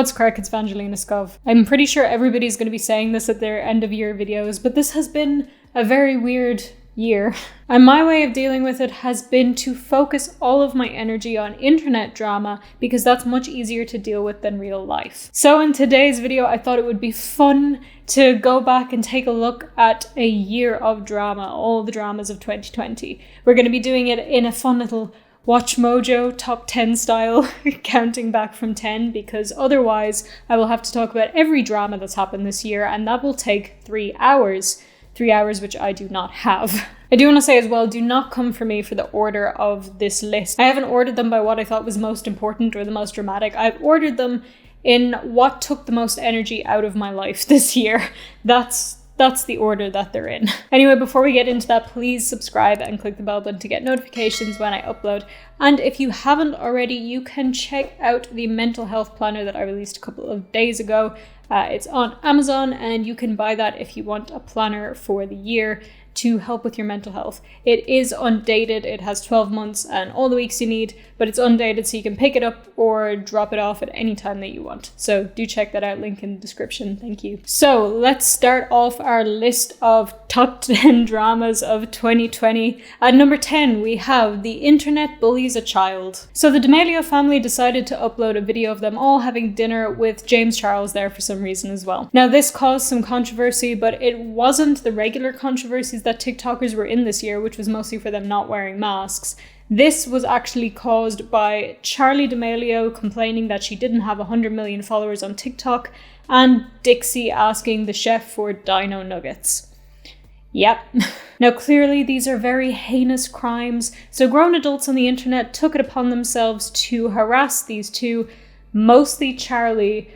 What's crack? It's VangelinaSkov. I'm pretty sure everybody's going to be saying this at their end of year videos, but this has been a very weird year. And my way of dealing with it has been to focus all of my energy on internet drama because that's much easier to deal with than real life. So in today's video, I thought it would be fun to go back and take a look at a year of drama, all the dramas of 2020. We're going to be doing it in a fun little Watch Mojo top 10 style, counting back from 10, because otherwise I will have to talk about every drama that's happened this year, and that will take 3 hours. 3 hours which I do not have. I do want to say as well, do not come for me for the order of this list. I haven't ordered them by what I thought was most important or the most dramatic. I've ordered them in what took the most energy out of my life this year. That's the order that they're in. Anyway, before we get into that, please subscribe and click the bell button to get notifications when I upload. And if you haven't already, you can check out the mental health planner that I released a couple of days ago. It's on Amazon, and you can buy that if you want a planner for the year to help with your mental health. It is undated, it has 12 months and all the weeks you need, but it's undated so you can pick it up or drop it off at any time that you want. So do check that out, link in the description, thank you. So let's start off our list of top 10 dramas of 2020. At number 10, we have The Internet Bullies a Child. So the D'Amelio family decided to upload a video of them all having dinner with James Charles there for some reason as well. Now this caused some controversy, but it wasn't the regular controversies that TikTokers were in this year, which was mostly for them not wearing masks. This was actually caused by Charli D'Amelio complaining that she didn't have 100 million followers on TikTok, and Dixie asking the chef for dino nuggets. Yep. Now clearly these are very heinous crimes, so grown adults on the internet took it upon themselves to harass these two, mostly Charli,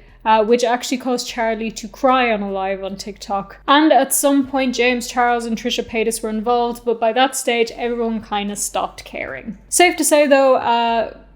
which actually caused Charli to cry on a live on TikTok. And at some point, James Charles and Trisha Paytas were involved, but by that stage, everyone kind of stopped caring. Safe to say though,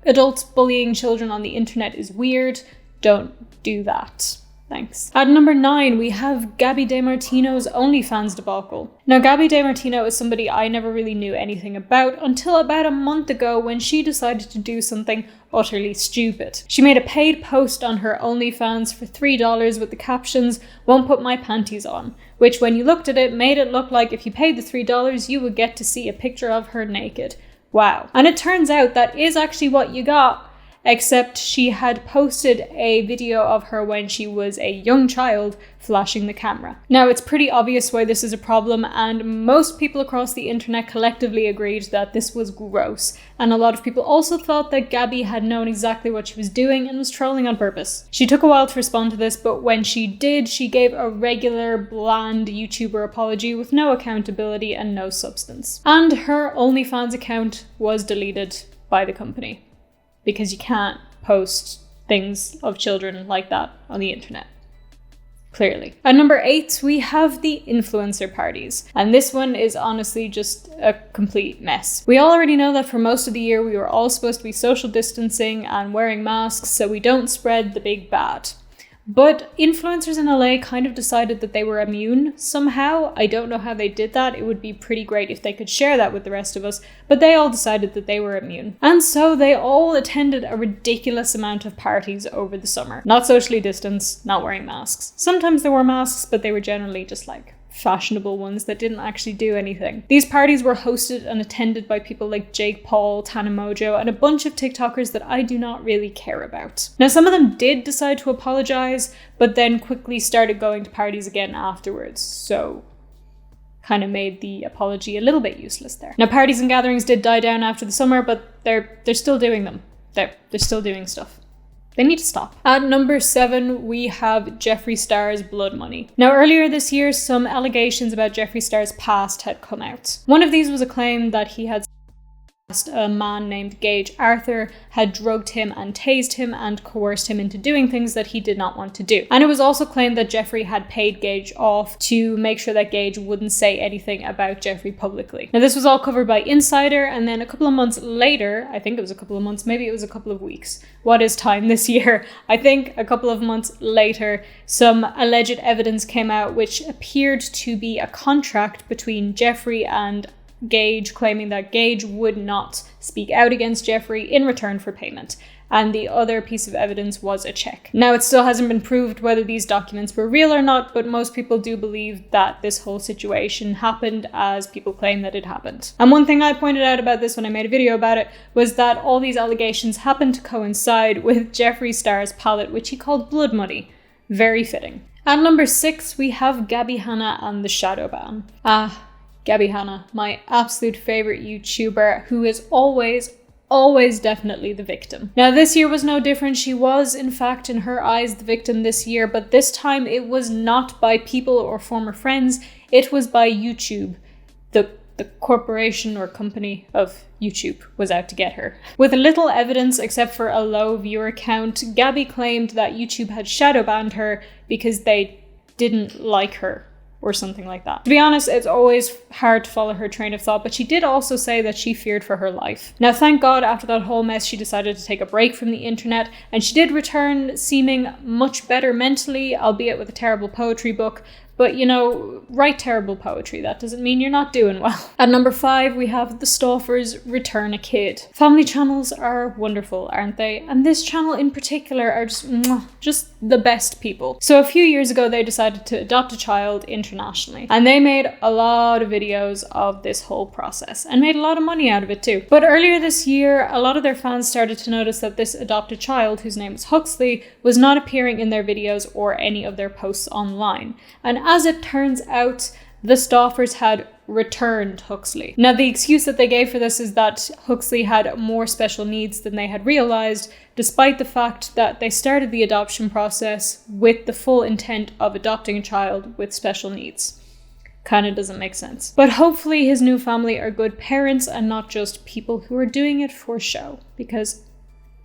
adults bullying children on the internet is weird. Don't do that. Thanks. At number 9, we have Gabby DeMartino's OnlyFans debacle. Now, Gabby DeMartino is somebody I never really knew anything about until about a month ago when she decided to do something utterly stupid. She made a paid post on her OnlyFans for $3 with the captions, "Won't put my panties on," which when you looked at it, made it look like if you paid the $3, you would get to see a picture of her naked. Wow. And it turns out that is actually what you got. Except she had posted a video of her when she was a young child flashing the camera. Now it's pretty obvious why this is a problem, and most people across the internet collectively agreed that this was gross. And a lot of people also thought that Gabi had known exactly what she was doing and was trolling on purpose. She took a while to respond to this, but when she did, she gave a regular bland YouTuber apology with no accountability and no substance. And her OnlyFans account was deleted by the company, because you can't post things of children like that on the internet. Clearly. At number 8, we have the influencer parties. And this one is honestly just a complete mess. We all already know that for most of the year we were all supposed to be social distancing and wearing masks so we don't spread the big bad. But influencers in LA kind of decided that they were immune somehow. I don't know how they did that. It would be pretty great if they could share that with the rest of us, but they all decided that they were immune. And so they all attended a ridiculous amount of parties over the summer. Not socially distanced, not wearing masks. Sometimes there were masks, but they were generally just like fashionable ones that didn't actually do anything. These parties were hosted and attended by people like Jake Paul, Tana Mojo, and a bunch of TikTokers that I do not really care about. Now, some of them did decide to apologize, but then quickly started going to parties again afterwards, so kind of made the apology a little bit useless there. Now, parties and gatherings did die down after the summer, but they're still doing them. They're still doing stuff. They need to stop. At number 7, we have Jeffree Star's blood money. Now, earlier this year, some allegations about Jeffree Star's past had come out. One of these was a claim that he had a man named Gage Arthur had drugged him and tased him and coerced him into doing things that he did not want to do. And it was also claimed that Jeffree had paid Gage off to make sure that Gage wouldn't say anything about Jeffree publicly. Now this was all covered by Insider, and then a couple of months later, I think it was a couple of months, maybe it was a couple of weeks. What is time this year? I think a couple of months later, some alleged evidence came out which appeared to be a contract between Jeffree and Gage, claiming that Gage would not speak out against Jeffree in return for payment. and the other piece of evidence was a check. Now, it still hasn't been proved whether these documents were real or not, but most people do believe that this whole situation happened as people claim that it happened. And one thing I pointed out about this when I made a video about it was that all these allegations happened to coincide with Jeffree Star's palette, which he called Blood Money. Very fitting. At number 6, we have Gabi Hanna and the Shadowbound. Gabi Hanna, my absolute favorite YouTuber, who is always definitely the victim. Now, this year was no different. She was, in fact, in her eyes, the victim this year, but this time it was not by people or former friends, it was by YouTube. The corporation or company of YouTube was out to get her. With little evidence except for a low viewer count, Gabi claimed that YouTube had shadow banned her because they didn't like her or something like that. To be honest, it's always hard to follow her train of thought, but she did also say that she feared for her life. Now, thank God, after that whole mess, she decided to take a break from the internet, and she did return seeming much better mentally, albeit with a terrible poetry book. But, you know, write terrible poetry. That doesn't mean you're not doing well. At number 5, we have the Stauffers Return a Kid. Family channels are wonderful, aren't they? And this channel in particular are just the best people. So a few years ago, they decided to adopt a child internationally. And they made a lot of videos of this whole process and made a lot of money out of it too. But earlier this year, a lot of their fans started to notice that this adopted child, whose name was Huxley, was not appearing in their videos or any of their posts online. And as it turns out, the Stauffers had returned Huxley. Now, the excuse that they gave for this is that Huxley had more special needs than they had realized, despite the fact that they started the adoption process with the full intent of adopting a child with special needs. Kinda doesn't make sense. But hopefully his new family are good parents and not just people who are doing it for show, because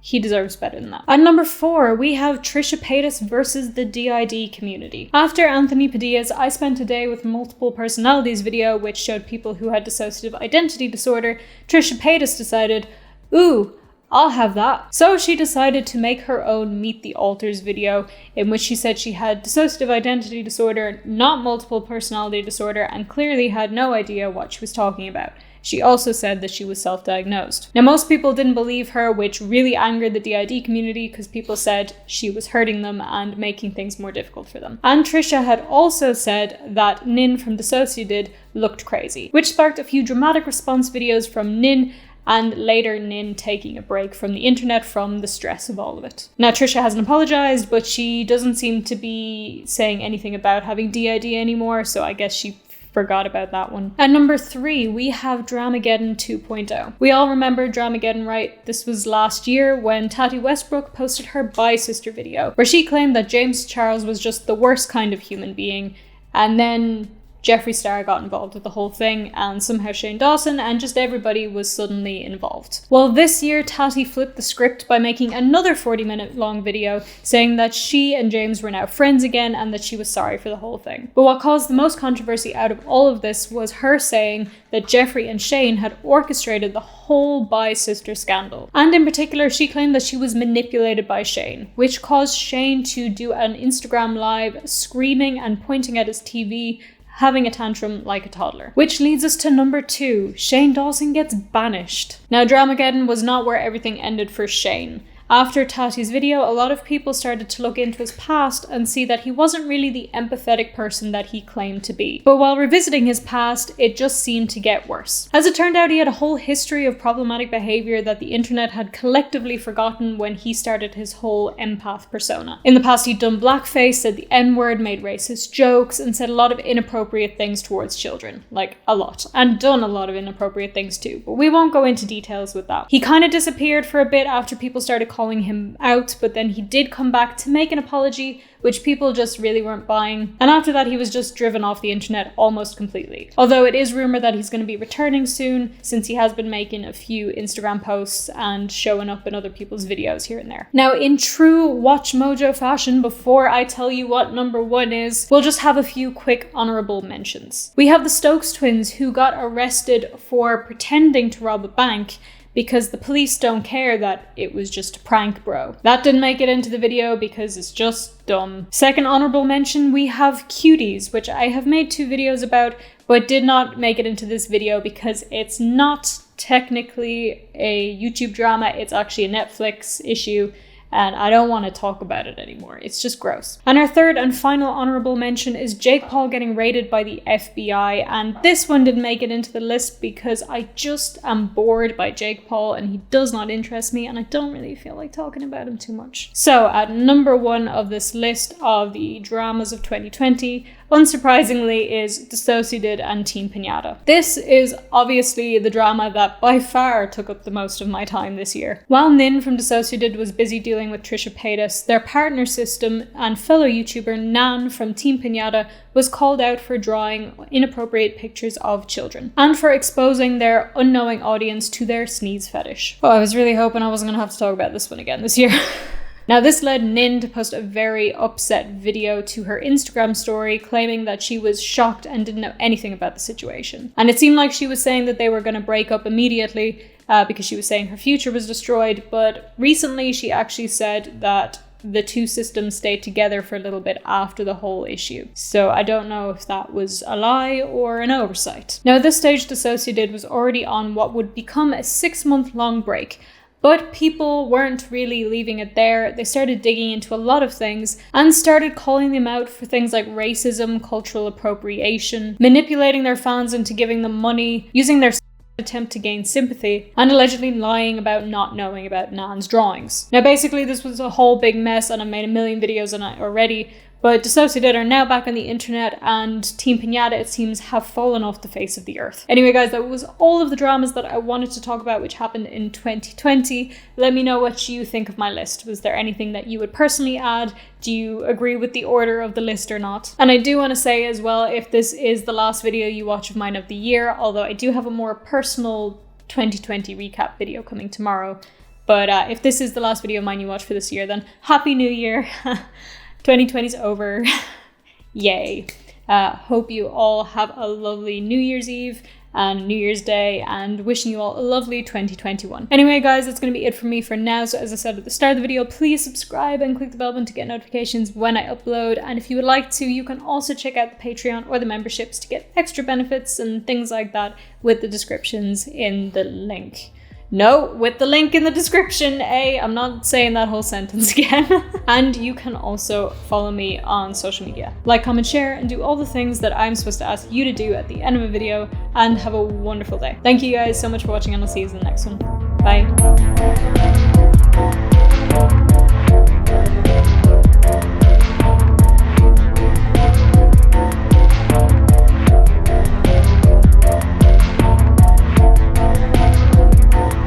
he deserves better than that. At number 4, we have Trisha Paytas versus the DID community. After Anthony Padilla's I Spent a Day with Multiple Personalities video, which showed people who had dissociative identity disorder, Trisha Paytas decided, ooh, I'll have that. So she decided to make her own Meet the Alters video, in which she said she had dissociative identity disorder, not multiple personality disorder, and clearly had no idea what she was talking about. She also said that she was self-diagnosed. Now, most people didn't believe her, which really angered the DID community because people said she was hurting them and making things more difficult for them. And Trisha had also said that Nin from DissociaDID looked crazy, which sparked a few dramatic response videos from Nin, and later Nin taking a break from the internet from the stress of all of it. Now, Trisha hasn't apologized, but she doesn't seem to be saying anything about having DID anymore, so I guess she forgot about that one. At number 3, we have Dramageddon 2.0. We all remember Dramageddon, right? This was last year when Tatty Westbrook posted her Bye Sister video, where she claimed that James Charles was just the worst kind of human being, and then Jeffree Star got involved with the whole thing, and somehow Shane Dawson, and just everybody was suddenly involved. Well, this year, Tatty flipped the script by making another 40-minute long video saying that she and James were now friends again and that she was sorry for the whole thing. But what caused the most controversy out of all of this was her saying that Jeffree and Shane had orchestrated the whole Bye Sister scandal. And in particular, she claimed that she was manipulated by Shane, which caused Shane to do an Instagram live screaming and pointing at his TV, having a tantrum like a toddler. Which leads us to number 2, Shane Dawson gets banished. Now, Dramageddon was not where everything ended for Shane. After Tatty's video, a lot of people started to look into his past and see that he wasn't really the empathetic person that he claimed to be. But while revisiting his past, it just seemed to get worse. As it turned out, he had a whole history of problematic behavior that the internet had collectively forgotten when he started his whole empath persona. In the past, he'd done blackface, said the N-word, made racist jokes, and said a lot of inappropriate things towards children. Like, a lot. And done a lot of inappropriate things too, but we won't go into details with that. He kind of disappeared for a bit after people started calling him out, but then he did come back to make an apology, which people just really weren't buying. And after that, he was just driven off the internet almost completely. Although it is rumored that he's going to be returning soon, since he has been making a few Instagram posts and showing up in other people's videos here and there. Now, in true Watch Mojo fashion, before I tell you what number 1 is, we'll just have a few quick honorable mentions. We have the Stokes twins, who got arrested for pretending to rob a bank because the police don't care that it was just a prank, bro. That didn't make it into the video because it's just dumb. Second honorable mention, we have Cuties, which I have made 2 videos about, but did not make it into this video because it's not technically a YouTube drama. It's actually a Netflix issue, and I don't want to talk about it anymore. It's just gross. And our third and final honorable mention is Jake Paul getting raided by the FBI. And this one didn't make it into the list because I just am bored by Jake Paul and he does not interest me, and I don't really feel like talking about him too much. So at number 1 of this list of the dramas of 2020, unsurprisingly, is DissociaDID and Team Piñata. This is obviously the drama that by far took up the most of my time this year. While Nin from DissociaDID was busy dealing with Trisha Paytas, their partner system and fellow YouTuber Nan from Team Piñata was called out for drawing inappropriate pictures of children and for exposing their unknowing audience to their sneeze fetish. Oh, I was really hoping I wasn't going to have to talk about this one again this year. Now, this led Nin to post a very upset video to her Instagram story claiming that she was shocked and didn't know anything about the situation. And it seemed like she was saying that they were going to break up immediately because she was saying her future was destroyed. But recently she actually said that the two systems stayed together for a little bit after the whole issue. So I don't know if that was a lie or an oversight. Now, at this stage, DissociaDID was already on what would become a 6-month-long break. But people weren't really leaving it there. They started digging into a lot of things and started calling them out for things like racism, cultural appropriation, manipulating their fans into giving them money, using their attempt to gain sympathy, and allegedly lying about not knowing about Nan's drawings. Now, basically, this was a whole big mess, and I made a million videos on it already. But DissociaDID are now back on the internet, and Team Piñata, it seems, have fallen off the face of the earth. Anyway, guys, that was all of the dramas that I wanted to talk about which happened in 2020. Let me know what you think of my list. Was there anything that you would personally add? Do you agree with the order of the list or not? And I do want to say as well, if this is the last video you watch of mine of the year, although I do have a more personal 2020 recap video coming tomorrow. But if this is the last video of mine you watch for this year, then Happy New Year! 2020's over. Yay. Hope you all have a lovely New Year's Eve and New Year's Day, and wishing you all a lovely 2021. Anyway, guys, that's going to be it for me for now. So as I said at the start of the video, please subscribe and click the bell button to get notifications when I upload. And if you would like to, you can also check out the Patreon or the memberships to get extra benefits and things like that with the descriptions in the link. No, with the link in the description, I'm not saying that whole sentence again. And you can also follow me on social media. Like, comment, share, and do all the things that I'm supposed to ask you to do at the end of a video, and have a wonderful day. Thank you guys so much for watching, and I'll see you in the next one. Bye.